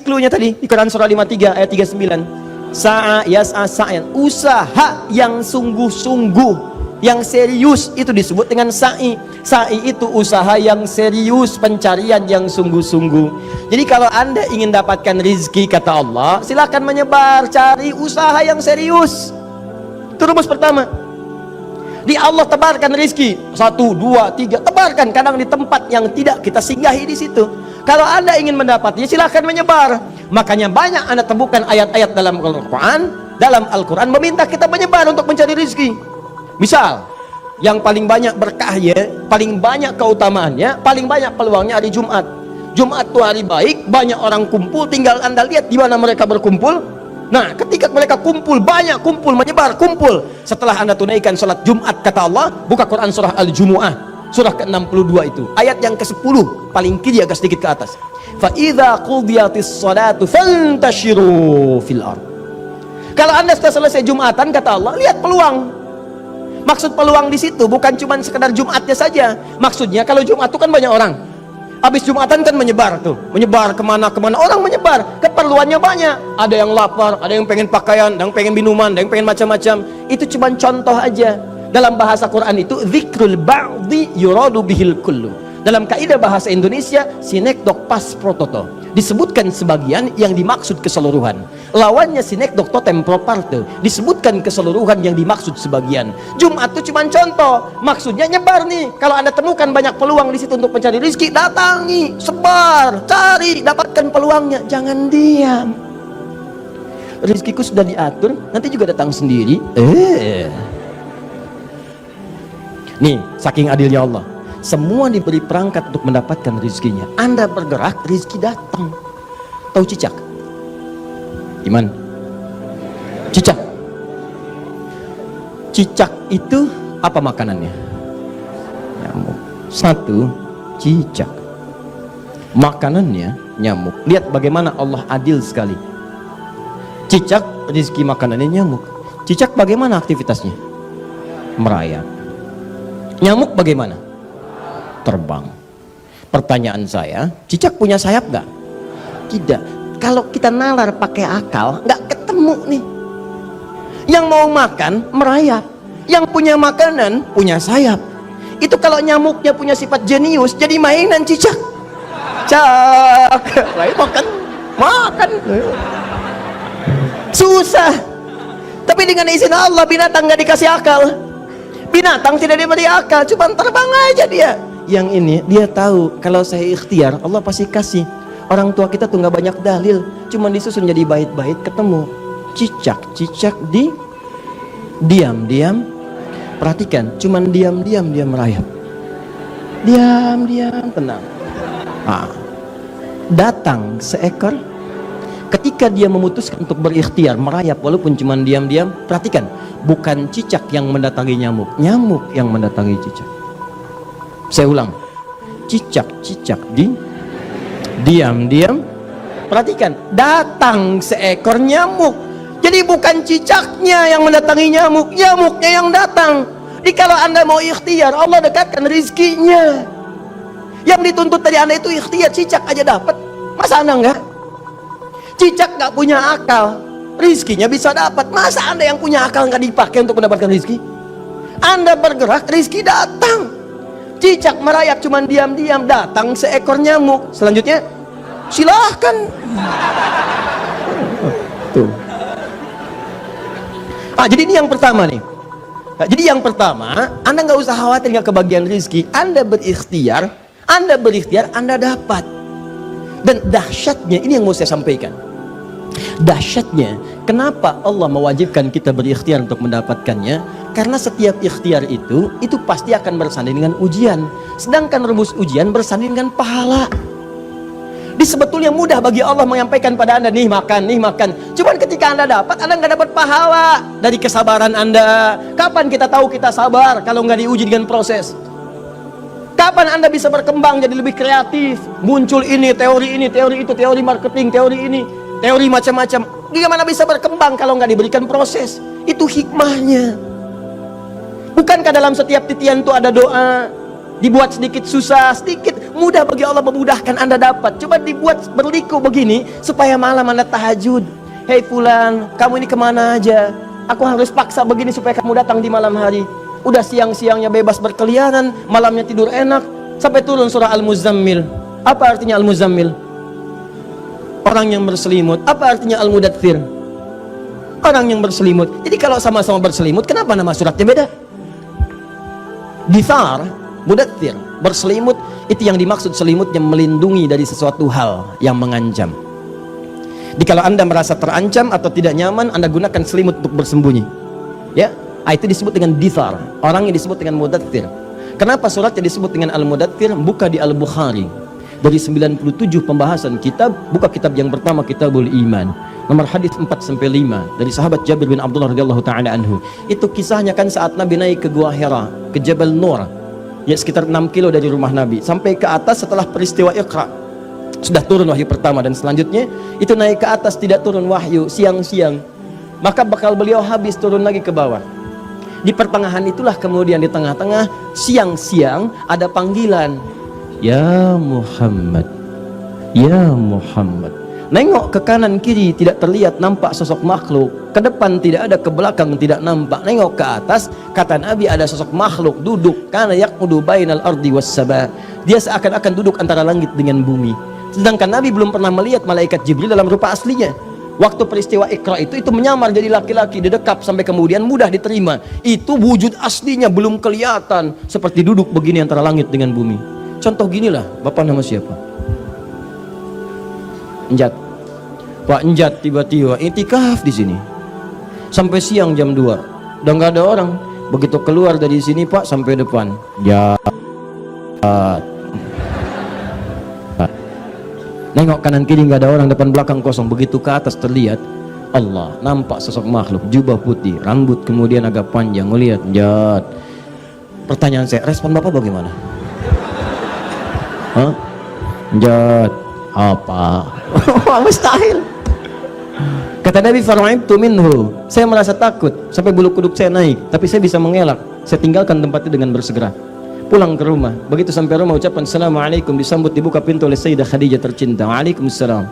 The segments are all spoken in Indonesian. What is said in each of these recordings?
Cluenya tadi di Quran surah 53 ayat 39. Sa'a yas'a sa'yan, usaha yang sungguh-sungguh, yang serius, itu disebut dengan sa'i. Sa'i itu usaha yang serius, pencarian yang sungguh-sungguh. Jadi kalau Anda ingin dapatkan rizki, kata Allah, silakan menyebar, cari usaha yang serius. Itu rumus pertama. Di Allah tebarkan rizki, 1, 2, 3, tebarkan. Kadang di tempat yang tidak kita singgahi di situ. Kalau Anda ingin mendapatnya, silakan menyebar. Makanya banyak Anda temukan ayat-ayat dalam Al-Quran meminta kita menyebar untuk mencari rizki. Misal, yang paling banyak berkahnya, paling banyak keutamaannya, paling banyak peluangnya hari Jumat. Jumat itu hari baik, banyak orang kumpul, tinggal Anda lihat di mana mereka berkumpul. Nah, ketika mereka kumpul, banyak kumpul, menyebar, kumpul. Setelah Anda tunaikan sholat Jumat, kata Allah, buka Quran surah Al-Jumu'ah, surah ke-62 itu, ayat yang ke-10, paling kiri agak sedikit ke atas. Fa idza qudiyatis sholatu fantashiru fil ardh. Kalau Anda sudah selesai Jumatan, kata Allah, lihat peluang. Maksud peluang di situ bukan cuma sekedar Jumatnya saja. Maksudnya kalau Jumat itu kan banyak orang. Habis Jumatan kan menyebar tuh, menyebar kemana-kemana, orang menyebar, keperluannya banyak. Ada yang lapar, ada yang pengen pakaian, ada yang pengen minuman, ada yang pengen macam-macam. Itu cuma contoh aja. Dalam bahasa Quran itu dzikrul ba'di yuradu bihil kullu. Dalam kaidah bahasa Indonesia sinekdok pas prototo, disebutkan sebagian yang dimaksud keseluruhan. Lawannya sinekdok totem pro parte, disebutkan keseluruhan yang dimaksud sebagian. Jumat itu cuma contoh, maksudnya nyebar nih. Kalau Anda temukan banyak peluang di situ untuk mencari rezeki, datangi, sebar, cari, dapatkan peluangnya, jangan diam. Rezekiku sudah diatur, nanti juga datang sendiri. Nih, saking adilnya Allah, semua diberi perangkat untuk mendapatkan rezekinya. Anda bergerak, rezeki datang. Tahu cicak? Iman? Cicak. Cicak itu apa makanannya? Nyamuk. 1, cicak. Makanannya nyamuk. Lihat bagaimana Allah adil sekali. Cicak, rezeki makanannya nyamuk. Cicak bagaimana aktivitasnya? Merayap. Nyamuk bagaimana? Terbang. Pertanyaan saya, cicak punya sayap nggak? Tidak. Kalau kita nalar pakai akal, nggak ketemu nih. Yang mau makan merayap, yang punya makanan punya sayap. Itu kalau nyamuknya punya sifat jenius, jadi mainan cicak. Cak, makan. Susah. Tapi dengan izin Allah, binatang nggak dikasih akal. Binatang tidak diberi akal, cuma terbang aja dia. Yang ini dia tahu kalau saya ikhtiar, Allah pasti kasih. Orang tua kita tuh nggak banyak dalil, cuma disusun jadi bait-bait ketemu. Cicak diam-diam. Perhatikan, cuman diam-diam dia merayap. Diam-diam tenang. Datang seekor. Ketika dia memutuskan untuk berikhtiar merayap walaupun cuman diam-diam, perhatikan, bukan cicak yang mendatangi nyamuk, nyamuk yang mendatangi cicak. Saya ulang, cicak diam-diam. Perhatikan, datang seekor nyamuk. Jadi bukan cicaknya yang mendatangi nyamuk, nyamuknya yang datang. Jadi kalau Anda mau ikhtiar, Allah dekatkan rizkinya. Yang dituntut dari Anda itu ikhtiar, cicak aja dapat. Masa Anda enggak? Cicak nggak punya akal, rizkinya bisa dapat. Masa Anda yang punya akal nggak dipakai untuk mendapatkan rizki? Anda bergerak, rizki datang. Cicak merayap cuman diam-diam, datang seekor nyamuk. Selanjutnya silahkan. Tuh. Jadi ini yang pertama nih. Jadi yang pertama, Anda nggak usah khawatir nggak kebagian rizki. Anda berikhtiar, Anda dapat. Dan dahsyatnya, ini yang mau saya sampaikan. Dahsyatnya, kenapa Allah mewajibkan kita berikhtiar untuk mendapatkannya? Karena setiap ikhtiar itu pasti akan bersanding dengan ujian. Sedangkan rumus ujian bersanding dengan pahala. Di sebetulnya mudah bagi Allah menyampaikan pada Anda, nih makan. Cuman ketika Anda dapat, Anda nggak dapat pahala dari kesabaran Anda. Kapan kita tahu kita sabar kalau nggak diuji dengan proses? Kapan Anda bisa berkembang jadi lebih kreatif? Muncul ini, teori itu, teori marketing, teori ini, teori macam-macam. Gimana bisa berkembang kalau nggak diberikan proses? Itu hikmahnya. Bukankah dalam setiap titian itu ada doa? Dibuat sedikit susah, sedikit mudah bagi Allah memudahkan Anda dapat. Coba dibuat berliku begini supaya malam Anda tahajud. Hei fulan, kamu ini kemana aja? Aku harus paksa begini supaya kamu datang di malam hari. Udah siang-siangnya bebas berkeliaran, malamnya tidur enak, sampai turun surah Al-Muzammil. Apa artinya Al-Muzammil? Orang yang berselimut. Apa artinya Al-Mudaththir? Orang yang berselimut. Jadi kalau sama-sama berselimut, kenapa nama suratnya beda? Dithar, Mudaththir, berselimut, itu yang dimaksud selimut yang melindungi dari sesuatu hal yang mengancam. Jadi kalau Anda merasa terancam atau tidak nyaman, Anda gunakan selimut untuk bersembunyi. Ya, itu disebut dengan dithar. Orang yang disebut dengan Mudaththir. Kenapa suratnya disebut dengan Al-Mudaththir? Buka di Al-Bukhari. Dari 97 pembahasan kitab, buka kitab yang pertama, Kitabul Iman. Nomor hadis 4-5 dari sahabat Jabir bin Abdullah radhiyallahu taala anhu. Itu kisahnya kan saat Nabi naik ke Gua Hira, ke Jabal Nur. Ya sekitar 6 kilo dari rumah Nabi. Sampai ke atas setelah peristiwa Iqra. Sudah turun wahyu pertama dan selanjutnya itu naik ke atas tidak turun wahyu siang-siang. Maka bakal beliau habis turun lagi ke bawah. Di pertengahan itulah kemudian di tengah-tengah siang-siang ada panggilan. Ya Muhammad. Ya Muhammad. Nengok ke kanan kiri tidak terlihat nampak sosok makhluk. Ke depan tidak ada, ke belakang tidak nampak. Nengok ke atas, kata Nabi ada sosok makhluk duduk. Kana yaqudu bainal ardi was sama. Dia seakan-akan duduk antara langit dengan bumi. Sedangkan Nabi belum pernah melihat malaikat Jibril dalam rupa aslinya. Waktu peristiwa Iqra itu menyamar jadi laki-laki, didekap sampai kemudian mudah diterima. Itu wujud aslinya belum kelihatan, seperti duduk begini antara langit dengan bumi. Contoh ginilah, Bapak nama siapa? Enjat. Pak Enjat tiba-tiba itikaf di sini. Sampai siang jam 2. Udah nggak ada orang. Begitu keluar dari sini Pak sampai depan. Ya. Nengok kanan kiri nggak ada orang, depan belakang kosong. Begitu ke atas terlihat Allah, nampak sosok makhluk, jubah putih, rambut kemudian agak panjang. Ngelihat, Jat. Pertanyaan saya, respon Bapak bagaimana? Hah? Jat, apa? Mustahil. Kata Nabi, fara'ibtu minhu. Saya merasa takut sampai bulu kuduk saya naik, tapi saya bisa mengelak. Saya tinggalkan tempatnya dengan bersegera. Pulang ke rumah. Begitu sampai rumah ucapan Assalamualaikum, disambut dibuka pintu oleh Sayyidah Khadijah tercinta. Waalaikumsalam.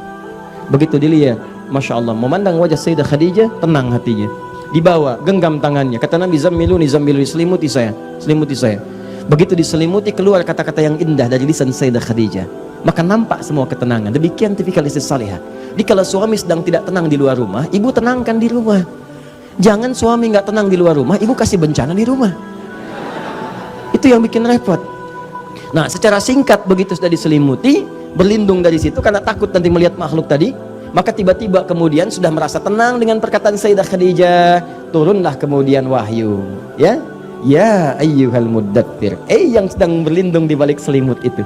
Begitu dilihat, Masya Allah, memandang wajah Sayyidah Khadijah, tenang hatinya. Dibawa, genggam tangannya. Kata Nabi, zammiluni, zammiluni, selimuti saya, selimuti saya. Begitu diselimuti, keluar kata-kata yang indah dari lisan Sayyidah Khadijah. Maka nampak semua ketenangan. Demikian tipikal istri salihah. Jadi kalau suami sedang tidak tenang di luar rumah, ibu tenangkan di rumah. Jangan suami nggak tenang di luar rumah, ibu kasih bencana di rumah. Itu yang bikin repot. Nah, secara singkat begitu sudah diselimuti, berlindung dari situ karena takut nanti melihat makhluk tadi, maka tiba-tiba kemudian sudah merasa tenang dengan perkataan Sayyidah Khadijah, turunlah kemudian wahyu, ya. Ya ayyuhal muddaththir, yang sedang berlindung di balik selimut itu.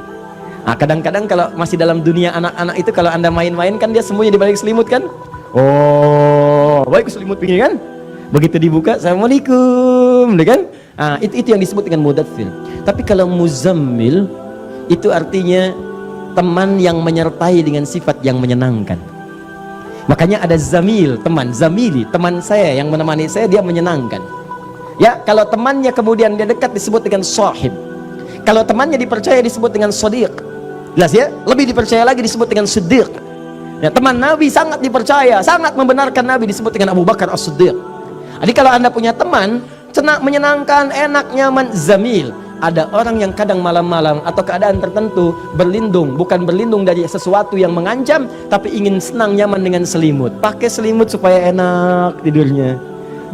Nah, kadang-kadang kalau masih dalam dunia anak-anak itu, kalau Anda main-main kan dia semuanya di balik selimut kan? Oh, baik selimut begini kan? Begitu dibuka, Assalamualaikum, kan? Nah, itu yang disebut dengan mudaththir. Tapi kalau muzammil itu artinya teman yang menyertai dengan sifat yang menyenangkan. Makanya ada zamil, teman, zamili, teman saya yang menemani saya, dia menyenangkan. Ya, kalau temannya kemudian dia dekat disebut dengan sahib. Kalau temannya dipercaya disebut dengan shadiq. Jelas ya? Lebih dipercaya lagi disebut dengan siddiq. Ya, teman Nabi sangat dipercaya, sangat membenarkan Nabi disebut dengan Abu Bakar As-Siddiq. Jadi kalau Anda punya teman senang, menyenangkan, enak, nyaman, zamil. Ada orang yang kadang malam-malam atau keadaan tertentu berlindung, bukan berlindung dari sesuatu yang mengancam, tapi ingin senang nyaman dengan selimut. Pakai selimut supaya enak tidurnya.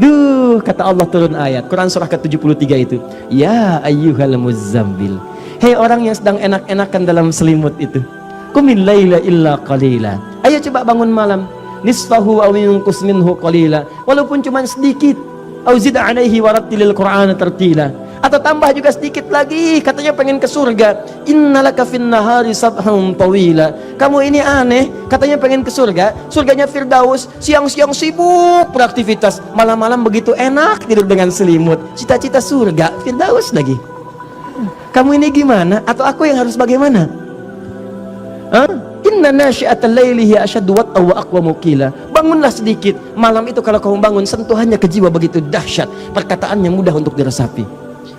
Duh, kata Allah turun ayat Quran surah ke-73 itu. Ya ayyuhal muzammil. Hei orang yang sedang enak-enakan dalam selimut itu. Qumil laila illa qalila. Ayo coba bangun malam. Nisfahu aw yunqus minhu qalila. Walaupun cuma sedikit. Au zid 'alaihi warattilil Qur'ana tartila. Atau tambah juga sedikit lagi, katanya pengen ke surga. Innalaka fin nahari sabhan tawila. Kamu ini aneh, katanya pengen ke surga. Surganya Firdaus, siang-siang sibuk beraktivitas, malam-malam begitu enak tidur dengan selimut. Cita-cita surga Firdaus lagi. Kamu ini gimana? Atau aku yang harus bagaimana? Inna nasyi'atal laili hiya asyaddu wat'an wa aqwamu qila. Bangunlah sedikit. Malam itu kalau kamu bangun, sentuhannya ke jiwa begitu dahsyat. Perkataannya mudah untuk diresapi.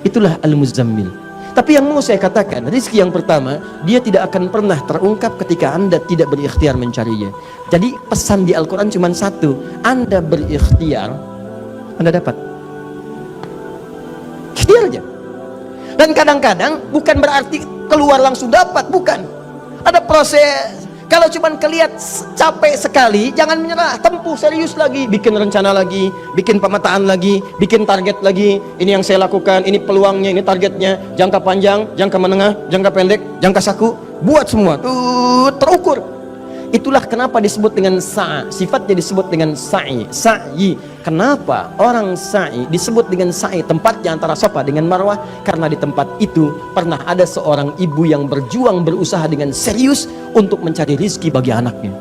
Itulah al-muzammil. Tapi yang mau saya katakan, rizki yang pertama, dia tidak akan pernah terungkap ketika Anda tidak berikhtiar mencarinya. Jadi pesan di Al-Quran cuma satu, Anda berikhtiar, Anda dapat. Ikhtiar aja. Dan kadang-kadang bukan berarti keluar langsung dapat, bukan. Ada proses. Kalau cuma kelihat capek sekali, jangan menyerah, tempuh serius lagi, bikin rencana lagi, bikin pemetaan lagi, bikin target lagi. Ini yang saya lakukan, ini peluangnya, ini targetnya, jangka panjang, jangka menengah, jangka pendek, jangka saku, buat semua, tuh terukur. Itulah kenapa disebut dengan sa'a, sifatnya disebut dengan sa'i, sa'i. Kenapa orang sa'i disebut dengan sa'i, tempatnya antara Safa dengan Marwah? Karena di tempat itu pernah ada seorang ibu yang berjuang, berusaha dengan serius untuk mencari rizki bagi anaknya.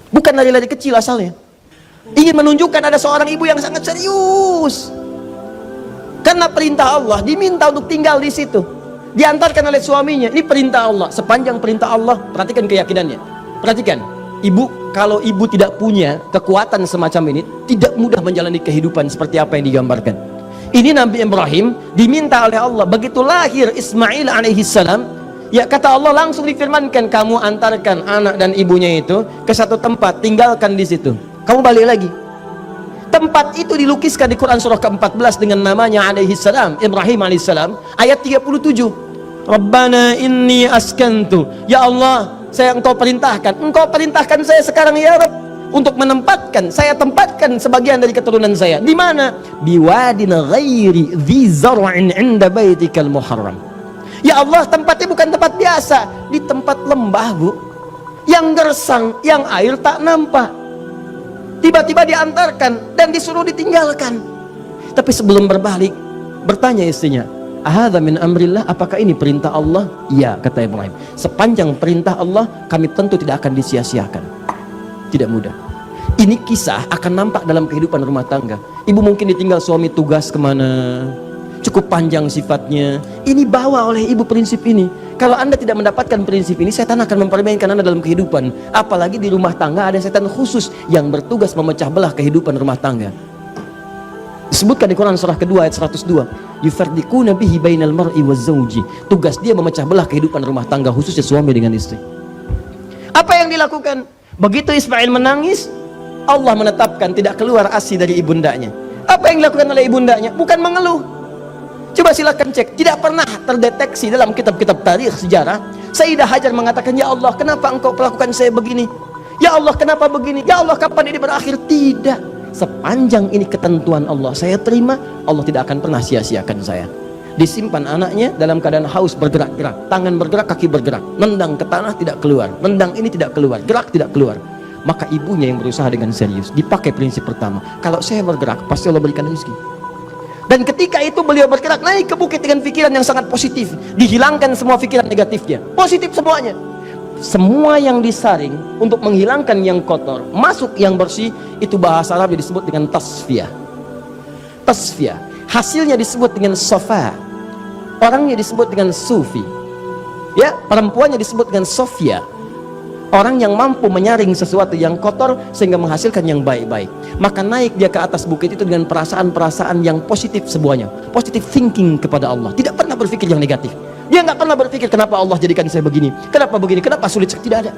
Bukan lari-lari kecil asalnya, ingin menunjukkan ada seorang ibu yang sangat serius. Karena perintah Allah, diminta untuk tinggal di situ, diantarkan oleh suaminya. Ini perintah Allah. Sepanjang perintah Allah, perhatikan keyakinannya. Perhatikan, ibu, kalau ibu tidak punya kekuatan semacam ini, tidak mudah menjalani kehidupan seperti apa yang digambarkan. Ini Nabi Ibrahim diminta oleh Allah, begitu lahir Ismail alaihissalam, ya kata Allah langsung difirmankan, kamu antarkan anak dan ibunya itu ke satu tempat, tinggalkan di situ, kamu balik lagi. Tempat itu dilukiskan di Quran surah ke-14 dengan namanya alaihissalam, Ibrahim alaihissalam, ayat 37. Rabbana inni askantu, ya Allah, engkau perintahkan saya sekarang ya Rabb, untuk menempatkan, saya tempatkan sebagian dari keturunan saya. Di mana? Biwadin ghairi dzi zar'in 'inda baitikal muharram. Ya Allah, tempatnya bukan tempat biasa, di tempat lembah, Bu, yang gersang, yang air tak nampak. Tiba-tiba diantarkan dan disuruh ditinggalkan. Tapi sebelum berbalik, bertanya istrinya, ahadza min amrillah, apakah ini perintah Allah? Ya, kata Ibrahim. Sepanjang perintah Allah, kami tentu tidak akan disia-siakan. Tidak mudah. Ini kisah akan nampak dalam kehidupan rumah tangga. Ibu mungkin ditinggal suami tugas kemana, cukup panjang sifatnya. Ini bawa oleh ibu prinsip ini. Kalau Anda tidak mendapatkan prinsip ini, setan akan mempermainkan Anda dalam kehidupan. Apalagi di rumah tangga ada setan khusus yang bertugas memecah belah kehidupan rumah tangga. Disebutkan di Quran surah kedua ayat 102, yufarriquna bihi bainal mar'i waz-zawji. Tugas dia memecah belah kehidupan rumah tangga, khususnya suami dengan istri. Apa yang dilakukan? Begitu Ismail menangis, Allah menetapkan tidak keluar ASI dari ibundanya. Apa yang dilakukan oleh ibundanya? Bukan mengeluh. Coba silakan cek, tidak pernah terdeteksi dalam kitab-kitab tarikh sejarah Sayyidah Hajar mengatakan, ya Allah, kenapa engkau perlakukan saya begini? Ya Allah, kenapa begini? Ya Allah, kapan ini berakhir? Tidak. Sepanjang ini ketentuan Allah, saya terima. Allah tidak akan pernah sia-siakan saya. Disimpan anaknya dalam keadaan haus, bergerak-gerak, tangan bergerak, kaki bergerak, nendang ke tanah tidak keluar, nendang ini tidak keluar, gerak tidak keluar. Maka ibunya yang berusaha dengan serius. Dipakai prinsip pertama, kalau saya bergerak pasti Allah berikan rezeki. Dan ketika itu beliau bergerak naik ke bukit dengan pikiran yang sangat positif, dihilangkan semua pikiran negatifnya, positif semuanya. Semua yang disaring untuk menghilangkan yang kotor, masuk yang bersih, itu bahasa Arab disebut dengan tasfiyah. Tasfiyah, hasilnya disebut dengan sofa, orangnya disebut dengan sufi, ya, perempuannya disebut dengan sofia. Orang yang mampu menyaring sesuatu yang kotor sehingga menghasilkan yang baik-baik. Maka naik dia ke atas bukit itu dengan perasaan-perasaan yang positif semuanya. Positive thinking kepada Allah. Tidak pernah berpikir yang negatif. Dia nggak pernah berpikir kenapa Allah jadikan saya begini, kenapa begini, kenapa sulit. Tidak ada.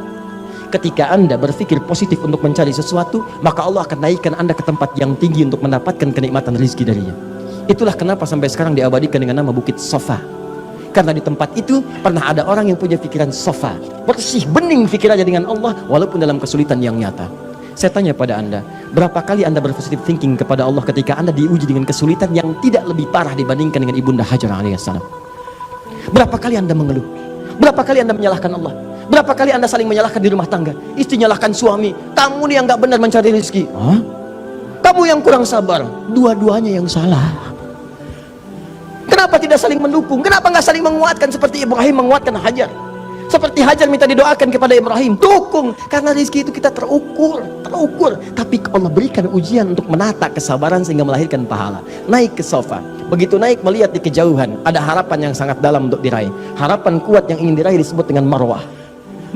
Ketika Anda berpikir positif untuk mencari sesuatu, maka Allah akan naikkan Anda ke tempat yang tinggi untuk mendapatkan kenikmatan rezeki darinya. Itulah kenapa sampai sekarang diabadikan dengan nama Bukit Sofa. Karena di tempat itu pernah ada orang yang punya pikiran sofa, bersih, bening pikirannya dengan Allah, walaupun dalam kesulitan yang nyata. Saya tanya pada Anda, berapa kali Anda berpositif thinking kepada Allah ketika Anda diuji dengan kesulitan yang tidak lebih parah dibandingkan dengan Ibunda Hajar alaihissalam? Berapa kali Anda mengeluh? Berapa kali Anda menyalahkan Allah? Berapa kali Anda saling menyalahkan di rumah tangga? Istri nyalahkan suami, kamu nih yang gak benar mencari rezeki. Hah? Kamu yang kurang sabar. Dua-duanya yang salah. Kenapa tidak saling mendukung? Kenapa nggak saling menguatkan seperti Ibrahim menguatkan Hajar? Seperti Hajar minta didoakan kepada Ibrahim, dukung. Karena rezeki itu kita terukur. Tapi Allah berikan ujian untuk menata kesabaran sehingga melahirkan pahala. Naik ke sofa. Begitu naik melihat di kejauhan, ada harapan yang sangat dalam untuk diraih. Harapan kuat yang ingin diraih disebut dengan marwah.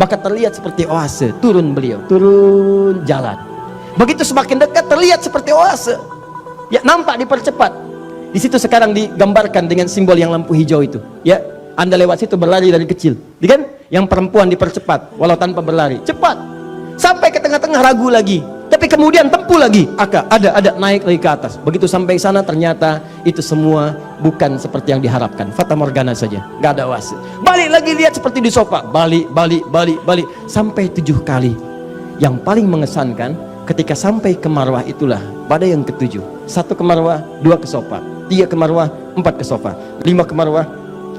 Maka terlihat seperti oase. Turun beliau, turun jalan. Begitu semakin dekat terlihat seperti oase. Ya, nampak dipercepat. Di situ sekarang digambarkan dengan simbol yang lampu hijau itu. Ya, Anda lewat situ berlari dari kecil. Kan? Yang perempuan dipercepat, walau tanpa berlari. Cepat. Sampai ke tengah-tengah ragu lagi. Tapi kemudian tempuh lagi. Ada naik lagi ke atas. Begitu sampai sana ternyata itu semua bukan seperti yang diharapkan. Fata morgana saja. Gak ada wasit. Balik lagi lihat seperti di sofa. Balik. Sampai 7 kali. Yang paling mengesankan ketika sampai ke marwah itulah pada yang ke-7. 1 ke marwah, 2 ke sofa, 3 ke marwah, 4 ke sofa, 5 ke marwah,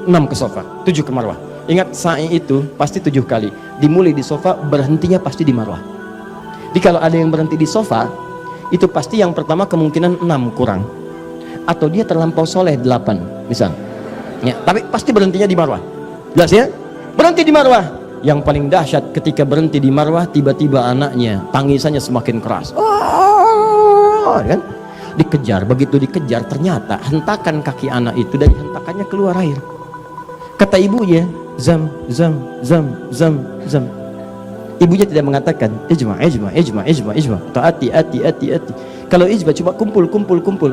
6 ke sofa, 7 ke marwah. Ingat sa'i itu pasti 7 kali. Dimulai di sofa, berhentinya pasti di marwah. Jadi kalau ada yang berhenti di sofa, itu pasti yang pertama kemungkinan 6 kurang. Atau dia terlampau soleh 8 misal. Ya, tapi pasti berhentinya di marwah. Jelas ya? Berhenti di marwah. Yang paling dahsyat ketika berhenti di marwah, tiba-tiba anaknya tangisannya semakin keras. Kan? Dikejar, begitu dikejar ternyata hentakan kaki anak itu, dari hentakannya keluar air. Kata ibunya, zam. Ibunya tidak mengatakan ijma. Atau ati. Kalau ijma cuma kumpul.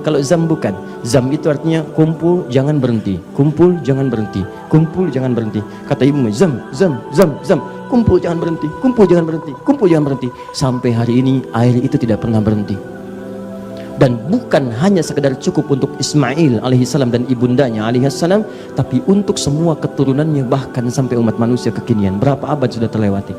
Kalau zam bukan. Zam itu artinya kumpul jangan berhenti. Kumpul jangan berhenti. Kata ibunya zam. Kumpul jangan berhenti. Sampai hari ini air itu tidak pernah berhenti. Dan bukan hanya sekedar cukup untuk Ismail alaihissalam dan ibundanya alaihissalam, tapi untuk semua keturunannya, bahkan sampai umat manusia kekinian. Berapa abad sudah terlewati.